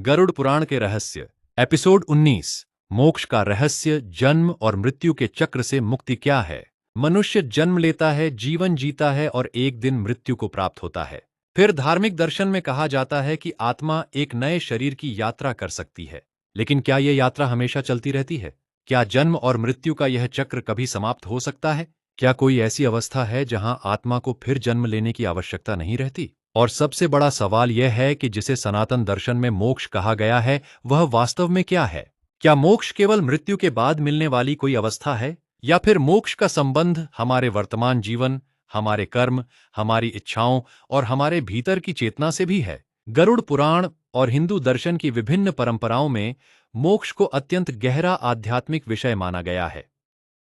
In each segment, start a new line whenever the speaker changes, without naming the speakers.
गरुड़ पुराण के रहस्य, एपिसोड 19। मोक्ष का रहस्य, जन्म और मृत्यु के चक्र से मुक्ति क्या है। मनुष्य जन्म लेता है, जीवन जीता है और एक दिन मृत्यु को प्राप्त होता है। फिर धार्मिक दर्शन में कहा जाता है कि आत्मा एक नए शरीर की यात्रा कर सकती है। लेकिन क्या यह यात्रा हमेशा चलती रहती है? क्या जन्म और मृत्यु का यह चक्र कभी समाप्त हो सकता है? क्या कोई ऐसी अवस्था है जहां आत्मा को फिर जन्म लेने की आवश्यकता नहीं रहती? और सबसे बड़ा सवाल यह है कि जिसे सनातन दर्शन में मोक्ष कहा गया है, वह वास्तव में क्या है? क्या मोक्ष केवल मृत्यु के बाद मिलने वाली कोई अवस्था है, या फिर मोक्ष का संबंध हमारे वर्तमान जीवन, हमारे कर्म, हमारी इच्छाओं और हमारे भीतर की चेतना से भी है? गरुड़ पुराण और हिंदू दर्शन की विभिन्न परंपराओं में मोक्ष को अत्यंत गहरा आध्यात्मिक विषय माना गया है।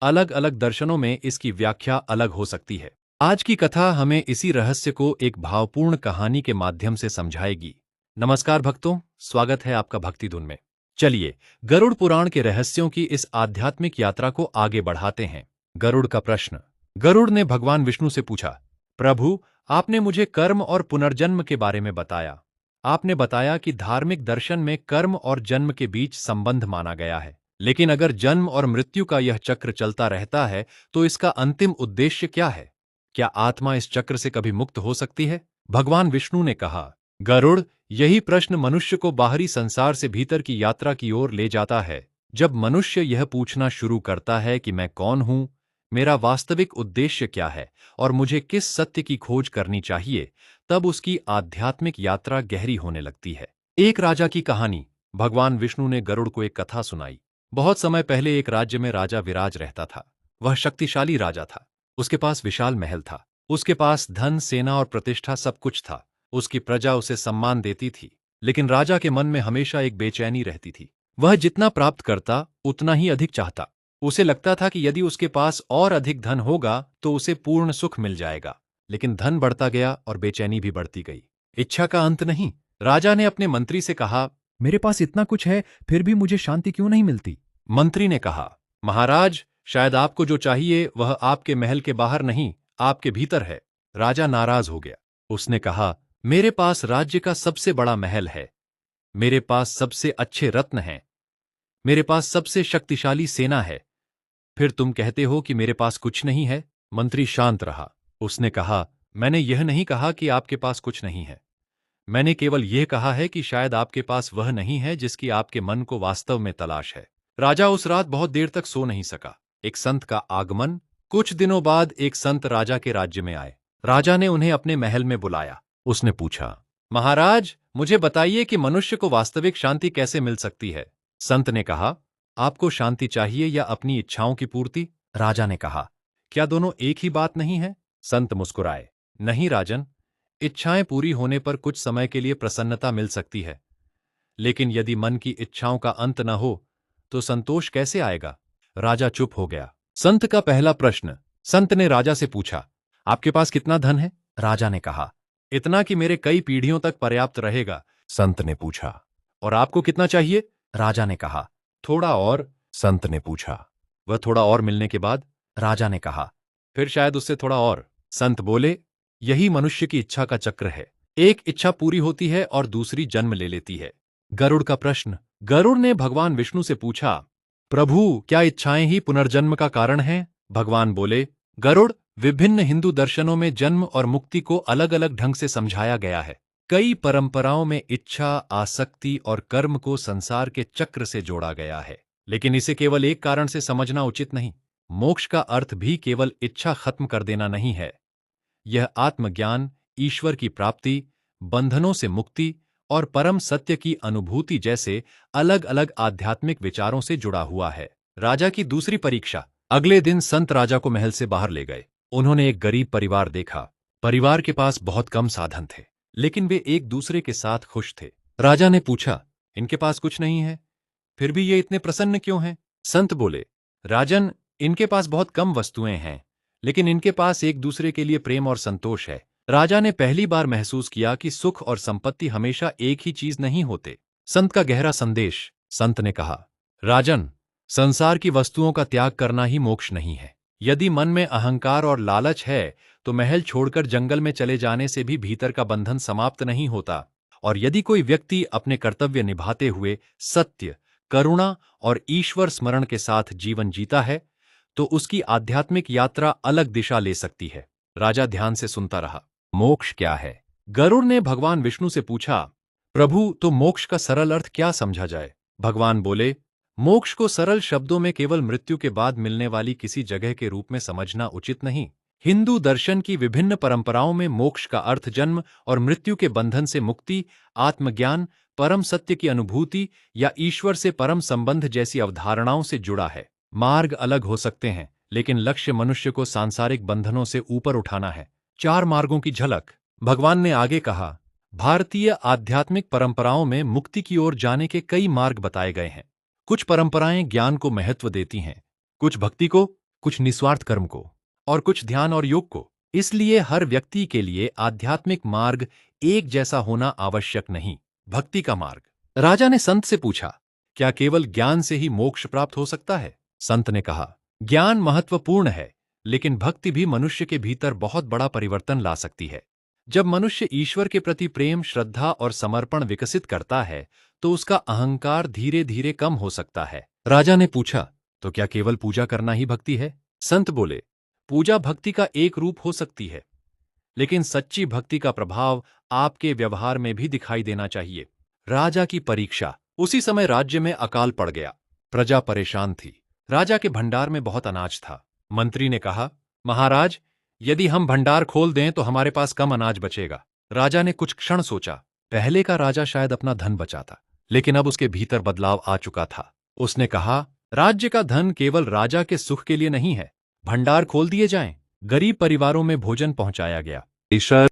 अलग अलग दर्शनों में इसकी व्याख्या अलग हो सकती है। आज की कथा हमें इसी रहस्य को एक भावपूर्ण कहानी के माध्यम से समझाएगी। नमस्कार भक्तों, स्वागत है आपका भक्ति धुन में। चलिए गरुड़ पुराण के रहस्यों की इस आध्यात्मिक यात्रा को आगे बढ़ाते हैं। गरुड़ का प्रश्न। गरुड़ ने भगवान विष्णु से पूछा, प्रभु, आपने मुझे कर्म और पुनर्जन्म के बारे में बताया। आपने बताया कि धार्मिक दर्शन में कर्म और जन्म के बीच संबंध माना गया है। लेकिन अगर जन्म और मृत्यु का यह चक्र चलता रहता है, तो इसका अंतिम उद्देश्य क्या है? क्या आत्मा इस चक्र से कभी मुक्त हो सकती है? भगवान विष्णु ने कहा, गरुड़, यही प्रश्न मनुष्य को बाहरी संसार से भीतर की यात्रा की ओर ले जाता है। जब मनुष्य यह पूछना शुरू करता है कि मैं कौन हूं, मेरा वास्तविक उद्देश्य क्या है और मुझे किस सत्य की खोज करनी चाहिए, तब उसकी आध्यात्मिक यात्रा गहरी होने लगती है। एक राजा की कहानी। भगवान विष्णु ने गरुड़ को एक कथा सुनाई। बहुत समय पहले एक राज्य में राजा विराज रहता था। वह शक्तिशाली राजा था। उसके पास विशाल महल था। उसके पास धन, सेना और प्रतिष्ठा सब कुछ था। उसकी प्रजा उसे सम्मान देती थी। लेकिन राजा के मन में हमेशा एक बेचैनी रहती थी। वह जितना प्राप्त करता, उतना ही अधिक चाहता। उसे लगता था कि यदि उसके पास और अधिक धन होगा तो उसे पूर्ण सुख मिल जाएगा। लेकिन धन बढ़ता गया और बेचैनी भी बढ़ती गई। इच्छा का अंत नहीं। राजा ने अपने मंत्री से कहा, मेरे पास इतना कुछ है, फिर भी मुझे शांति क्यों नहीं मिलती? मंत्री ने कहा, महाराज, शायद आपको जो चाहिए वह आपके महल के बाहर नहीं, आपके भीतर है। राजा नाराज हो गया। उसने कहा, मेरे पास राज्य का सबसे बड़ा महल है, मेरे पास सबसे अच्छे रत्न हैं, मेरे पास सबसे शक्तिशाली सेना है, फिर तुम कहते हो कि मेरे पास कुछ नहीं है? मंत्री शांत रहा। उसने कहा, मैंने यह नहीं कहा कि आपके पास कुछ नहीं है। मैंने केवल यह कहा है कि शायद आपके पास वह नहीं है जिसकी आपके मन को वास्तव में तलाश है। राजा उस रात बहुत देर तक सो नहीं सका। एक संत का आगमन। कुछ दिनों बाद एक संत राजा के राज्य में आए। राजा ने उन्हें अपने महल में बुलाया। उसने पूछा, महाराज, मुझे बताइए कि मनुष्य को वास्तविक शांति कैसे मिल सकती है? संत ने कहा, आपको शांति चाहिए या अपनी इच्छाओं की पूर्ति? राजा ने कहा, क्या दोनों एक ही बात नहीं है? संत मुस्कुराए, नहीं राजन, इच्छाएं पूरी होने पर कुछ समय के लिए प्रसन्नता मिल सकती है, लेकिन यदि मन की इच्छाओं का अंत न हो तो संतोष कैसे आएगा? राजा चुप हो गया। संत का पहला प्रश्न। संत ने राजा से पूछा, आपके पास कितना धन है? राजा ने कहा, इतना कि मेरे कई पीढ़ियों तक पर्याप्त रहेगा। संत ने पूछा, और आपको कितना चाहिए? राजा ने कहा, थोड़ा और। संत ने पूछा, वह थोड़ा और मिलने के बाद? राजा ने कहा, फिर शायद उससे थोड़ा और। संत बोले, यही मनुष्य की इच्छा का चक्र है। एक इच्छा पूरी होती है और दूसरी जन्म ले लेती है। गरुड़ का प्रश्न। गरुड़ ने भगवान विष्णु से पूछा, प्रभु, क्या इच्छाएं ही पुनर्जन्म का कारण हैं? भगवान बोले, गरुड़, विभिन्न हिंदू दर्शनों में जन्म और मुक्ति को अलग अलग ढंग से समझाया गया है। कई परंपराओं में इच्छा, आसक्ति और कर्म को संसार के चक्र से जोड़ा गया है। लेकिन इसे केवल एक कारण से समझना उचित नहीं। मोक्ष का अर्थ भी केवल इच्छा खत्म कर देना नहीं है। यह आत्मज्ञान, ईश्वर की प्राप्ति, बंधनों से मुक्ति और परम सत्य की अनुभूति जैसे अलग अलग आध्यात्मिक विचारों से जुड़ा हुआ है। राजा की दूसरी परीक्षा। अगले दिन संत राजा को महल से बाहर ले गए। उन्होंने एक गरीब परिवार देखा। परिवार के पास बहुत कम साधन थे, लेकिन वे एक दूसरे के साथ खुश थे। राजा ने पूछा, इनके पास कुछ नहीं है, फिर भी ये इतने प्रसन्न क्यों हैं? संत बोले, राजन, इनके पास बहुत कम वस्तुएं हैं, लेकिन इनके पास एक दूसरे के लिए प्रेम और संतोष है। राजा ने पहली बार महसूस किया कि सुख और संपत्ति हमेशा एक ही चीज नहीं होते। संत का गहरा संदेश। संत ने कहा, राजन, संसार की वस्तुओं का त्याग करना ही मोक्ष नहीं है। यदि मन में अहंकार और लालच है तो महल छोड़कर जंगल में चले जाने से भी भीतर का बंधन समाप्त नहीं होता। और यदि कोई व्यक्ति अपने कर्तव्य निभाते हुए सत्य, करुणा और ईश्वर स्मरण के साथ जीवन जीता है, तो उसकी आध्यात्मिक यात्रा अलग दिशा ले सकती है। राजा ध्यान से सुनता रहा। मोक्ष क्या है? गरुड़ ने भगवान विष्णु से पूछा, प्रभु, तो मोक्ष का सरल अर्थ क्या समझा जाए? भगवान बोले, मोक्ष को सरल शब्दों में केवल मृत्यु के बाद मिलने वाली किसी जगह के रूप में समझना उचित नहीं। हिंदू दर्शन की विभिन्न परंपराओं में मोक्ष का अर्थ जन्म और मृत्यु के बंधन से मुक्ति, आत्मज्ञान, परम सत्य की अनुभूति या ईश्वर से परम संबंध जैसी अवधारणाओं से जुड़ा है। मार्ग अलग हो सकते हैं, लेकिन लक्ष्य मनुष्य को सांसारिक बंधनों से ऊपर उठाना है। 4 मार्गों की झलक। भगवान ने आगे कहा, भारतीय आध्यात्मिक परंपराओं में मुक्ति की ओर जाने के कई मार्ग बताए गए हैं। कुछ परंपराएं ज्ञान को महत्व देती हैं, कुछ भक्ति को, कुछ निस्वार्थ कर्म को, और कुछ ध्यान और योग को। इसलिए हर व्यक्ति के लिए आध्यात्मिक मार्ग एक जैसा होना आवश्यक नहीं। भक्ति का मार्ग। राजा ने संत से पूछा, क्या केवल ज्ञान से ही मोक्ष प्राप्त हो सकता है? संत ने कहा, ज्ञान महत्वपूर्ण है, लेकिन भक्ति भी मनुष्य के भीतर बहुत बड़ा परिवर्तन ला सकती है। जब मनुष्य ईश्वर के प्रति प्रेम, श्रद्धा और समर्पण विकसित करता है, तो उसका अहंकार धीरे धीरे कम हो सकता है। राजा ने पूछा, तो क्या केवल पूजा करना ही भक्ति है? संत बोले, पूजा भक्ति का एक रूप हो सकती है, लेकिन सच्ची भक्ति का प्रभाव आपके व्यवहार में भी दिखाई देना चाहिए। राजा की परीक्षा। उसी समय राज्य में अकाल पड़ गया। प्रजा परेशान थी। राजा के भंडार में बहुत अनाज था। मंत्री ने कहा, महाराज, यदि हम भंडार खोल दें तो हमारे पास कम अनाज बचेगा। राजा ने कुछ क्षण सोचा। पहले का राजा शायद अपना धन बचाता, लेकिन अब उसके भीतर बदलाव आ चुका था। उसने कहा, राज्य का धन केवल राजा के सुख के लिए नहीं है। भंडार खोल दिए जाएं। गरीब परिवारों में भोजन पहुंचाया गया।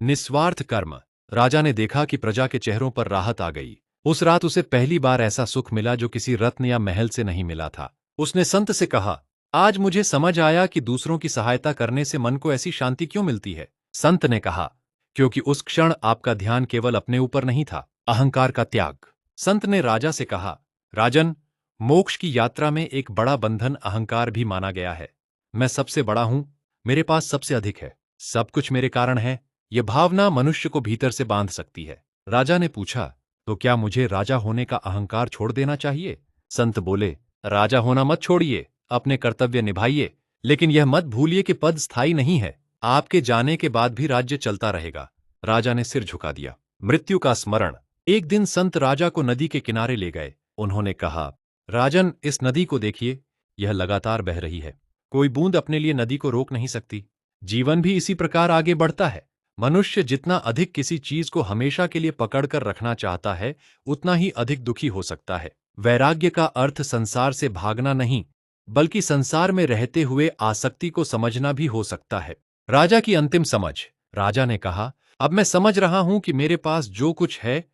निस्वार्थ कर्म। राजा ने देखा कि प्रजा के चेहरों पर राहत आ गई। उस रात उसे पहली बार ऐसा सुख मिला जो किसी रत्न या महल से नहीं मिला था। उसने संत से कहा, आज मुझे समझ आया कि दूसरों की सहायता करने से मन को ऐसी शांति क्यों मिलती है। संत ने कहा, क्योंकि उस क्षण आपका ध्यान केवल अपने ऊपर नहीं था, अहंकार का त्याग। संत ने राजा से कहा, राजन, मोक्ष की यात्रा में एक बड़ा बंधन अहंकार भी माना गया है। मैं सबसे बड़ा हूं, मेरे पास सबसे अधिक है, सब कुछ मेरे कारण है। यह भावना मनुष्य को भीतर से बांध सकती है। राजा ने पूछा, तो क्या मुझे राजा होने का अहंकार छोड़ देना चाहिए? संत बोले, राजा होना मत छोड़िए, अपने कर्तव्य निभाइए, लेकिन यह मत भूलिए कि पद स्थायी नहीं है। आपके जाने के बाद भी राज्य चलता रहेगा। राजा ने सिर झुका दिया। मृत्यु का स्मरण। एक दिन संत राजा को नदी के किनारे ले गए। उन्होंने कहा, राजन, इस नदी को देखिए, यह लगातार बह रही है। कोई बूंद अपने लिए नदी को रोक नहीं सकती। जीवन भी इसी प्रकार आगे बढ़ता है। मनुष्य जितना अधिक किसी चीज को हमेशा के लिए पकड़कर रखना चाहता है, उतना ही अधिक दुखी हो सकता है। वैराग्य का अर्थ संसार से भागना नहीं, बल्कि संसार में रहते हुए आसक्ति को समझना भी हो सकता है। राजा की अंतिम समझ। राजा ने कहा, अब मैं समझ रहा हूं कि मेरे पास जो कुछ है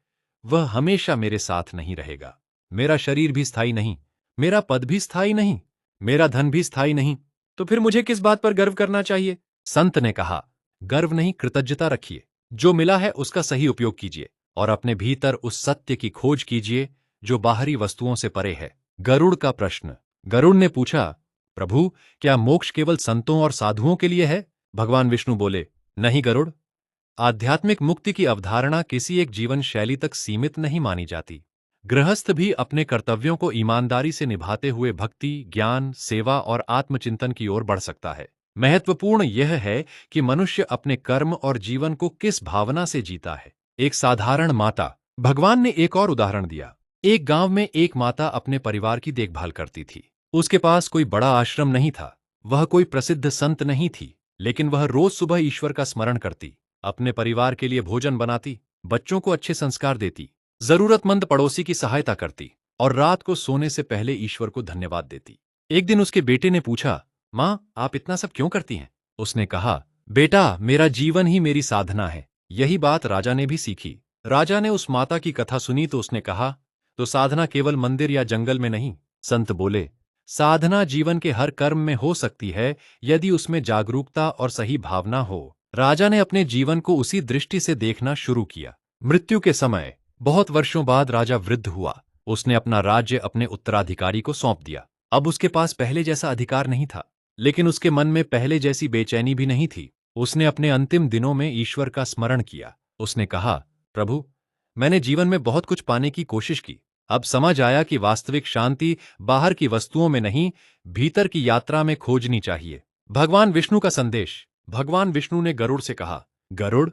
वह हमेशा मेरे साथ नहीं रहेगा। मेरा शरीर भी स्थायी नहीं, मेरा पद भी स्थायी नहीं, मेरा धन भी स्थायी नहीं, तो फिर मुझे किस बात पर गर्व करना चाहिए? संत ने कहा, गर्व नहीं, कृतज्ञता रखिए। जो मिला है उसका सही उपयोग कीजिए और अपने भीतर उस सत्य की खोज कीजिए जो बाहरी वस्तुओं से परे है। गरुड़ का प्रश्न। गरुड़ ने पूछा, प्रभु, क्या मोक्ष केवल संतों और साधुओं के लिए है? भगवान विष्णु बोले, नहीं गरुड़, आध्यात्मिक मुक्ति की अवधारणा किसी एक जीवन शैली तक सीमित नहीं मानी जाती। गृहस्थ भी अपने कर्तव्यों को ईमानदारी से निभाते हुए भक्ति, ज्ञान, सेवा और आत्मचिंतन की ओर बढ़ सकता है। महत्वपूर्ण यह है कि मनुष्य अपने कर्म और जीवन को किस भावना से जीता है। एक साधारण माता। भगवान ने एक और उदाहरण दिया। एक गांव में एक माता अपने परिवार की देखभाल करती थी। उसके पास कोई बड़ा आश्रम नहीं था, वह कोई प्रसिद्ध संत नहीं थी, लेकिन वह रोज सुबह ईश्वर का स्मरण करती, अपने परिवार के लिए भोजन बनाती, बच्चों को अच्छे संस्कार देती, जरूरतमंद पड़ोसी की सहायता करती और रात को सोने से पहले ईश्वर को धन्यवाद देती। एक दिन उसके बेटे ने पूछा, माँ, आप इतना सब क्यों करती हैं? उसने कहा, बेटा, मेरा जीवन ही मेरी साधना है। यही बात राजा ने भी सीखी। राजा ने उस माता की कथा सुनी तो उसने कहा, तो साधना केवल मंदिर या जंगल में नहीं। संत बोले, साधना जीवन के हर कर्म में हो सकती है, यदि उसमें जागरूकता और सही भावना हो। राजा ने अपने जीवन को उसी दृष्टि से देखना शुरू किया। मृत्यु के समय। बहुत वर्षों बाद राजा वृद्ध हुआ। उसने अपना राज्य अपने उत्तराधिकारी को सौंप दिया। अब उसके पास पहले जैसा अधिकार नहीं था, लेकिन उसके मन में पहले जैसी बेचैनी भी नहीं थी। उसने अपने अंतिम दिनों में ईश्वर का स्मरण किया। उसने कहा, प्रभु, मैंने जीवन में बहुत कुछ पाने की कोशिश की। अब समझ आया कि वास्तविक शांति बाहर की वस्तुओं में नहीं, भीतर की यात्रा में खोजनी चाहिए। भगवान विष्णु का संदेश। भगवान विष्णु ने गरुड़ से कहा, गरुड़,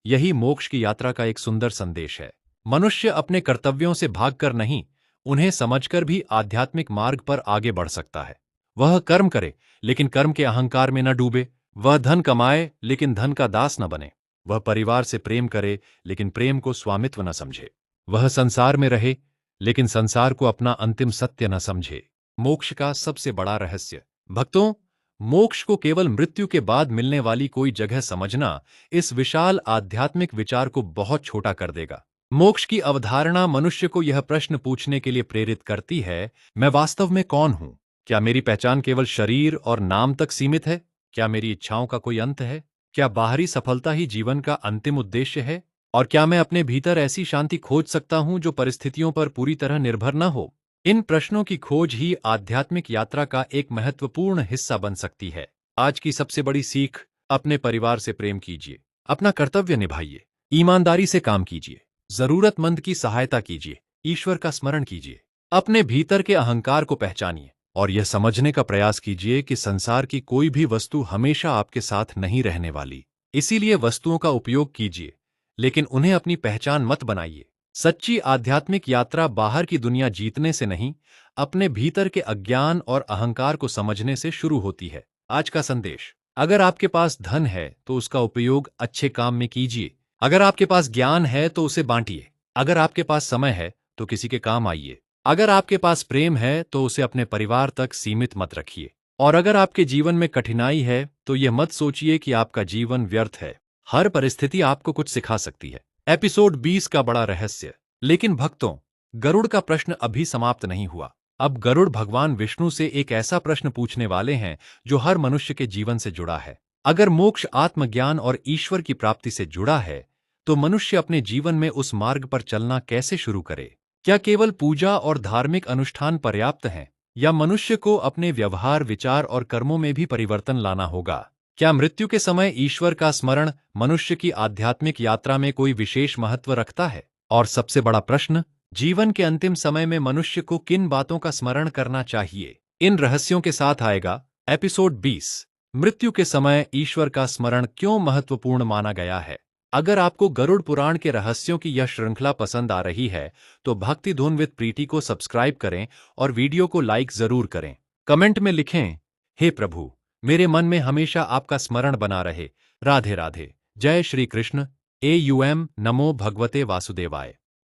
यही मोक्ष की यात्रा का एक सुंदर संदेश है। मनुष्य अपने कर्तव्यों से भागकर नहीं, उन्हें समझकर भी आध्यात्मिक मार्ग पर आगे बढ़ सकता है। वह कर्म करे, लेकिन कर्म के अहंकार में न डूबे। वह धन कमाए, लेकिन धन का दास न बने। वह परिवार से प्रेम करे, लेकिन प्रेम को स्वामित्व न समझे। वह संसार में रहे, लेकिन संसार को अपना अंतिम सत्य न समझे। मोक्ष का सबसे बड़ा रहस्य। भक्तों, मोक्ष को केवल मृत्यु के बाद मिलने वाली कोई जगह समझना इस विशाल आध्यात्मिक विचार को बहुत छोटा कर देगा। मोक्ष की अवधारणा मनुष्य को यह प्रश्न पूछने के लिए प्रेरित करती है, मैं वास्तव में कौन हूं? क्या मेरी पहचान केवल शरीर और नाम तक सीमित है? क्या मेरी इच्छाओं का कोई अंत है? क्या बाहरी सफलता ही जीवन का अंतिम उद्देश्य है? और क्या मैं अपने भीतर ऐसी शांति खोज सकता हूं जो परिस्थितियों पर पूरी तरह निर्भर न हो? इन प्रश्नों की खोज ही आध्यात्मिक यात्रा का एक महत्वपूर्ण हिस्सा बन सकती है। आज की सबसे बड़ी सीख, अपने परिवार से प्रेम कीजिए, अपना कर्तव्य निभाइए, ईमानदारी से काम कीजिए, जरूरतमंद की सहायता कीजिए, ईश्वर का स्मरण कीजिए, अपने भीतर के अहंकार को पहचानिए और यह समझने का प्रयास कीजिए कि संसार की कोई भी वस्तु हमेशा आपके साथ नहीं रहने वाली। इसीलिए वस्तुओं का उपयोग कीजिए, लेकिन उन्हें अपनी पहचान मत बनाइए। सच्ची आध्यात्मिक यात्रा बाहर की दुनिया जीतने से नहीं, अपने भीतर के अज्ञान और अहंकार को समझने से शुरू होती है। आज का संदेश, अगर आपके पास धन है तो उसका उपयोग अच्छे काम में कीजिए। अगर आपके पास ज्ञान है तो उसे बांटिए। अगर आपके पास समय है तो किसी के काम आइए। अगर आपके पास प्रेम है तो उसे अपने परिवार तक सीमित मत रखिए। और अगर आपके जीवन में कठिनाई है तो यह मत सोचिए कि आपका जीवन व्यर्थ है। हर परिस्थिति आपको कुछ सिखा सकती है। एपिसोड 20 का बड़ा रहस्य। लेकिन भक्तों, गरुड़ का प्रश्न अभी समाप्त नहीं हुआ। अब गरुड़ भगवान विष्णु से एक ऐसा प्रश्न पूछने वाले हैं जो हर मनुष्य के जीवन से जुड़ा है। अगर मोक्ष आत्मज्ञान और ईश्वर की प्राप्ति से जुड़ा है, तो मनुष्य अपने जीवन में उस मार्ग पर चलना कैसे शुरू करे? क्या केवल पूजा और धार्मिक अनुष्ठान पर्याप्त हैं, या मनुष्य को अपने व्यवहार, विचार और कर्मों में भी परिवर्तन लाना होगा? क्या मृत्यु के समय ईश्वर का स्मरण मनुष्य की आध्यात्मिक यात्रा में कोई विशेष महत्व रखता है? और सबसे बड़ा प्रश्न, जीवन के अंतिम समय में मनुष्य को किन बातों का स्मरण करना चाहिए? इन रहस्यों के साथ आएगा एपिसोड 20, मृत्यु के समय ईश्वर का स्मरण क्यों महत्वपूर्ण माना गया है। अगर आपको गरुड़ पुराण के रहस्यों की यह श्रृंखला पसंद आ रही है, तो भक्ति धुन विद प्रीति को सब्सक्राइब करें और वीडियो को लाइक जरूर करें। कमेंट में लिखें, हे प्रभु, मेरे मन में हमेशा आपका स्मरण बना रहे। राधे राधे। जय श्री कृष्ण। AUM नमो भगवते वासुदेवाय।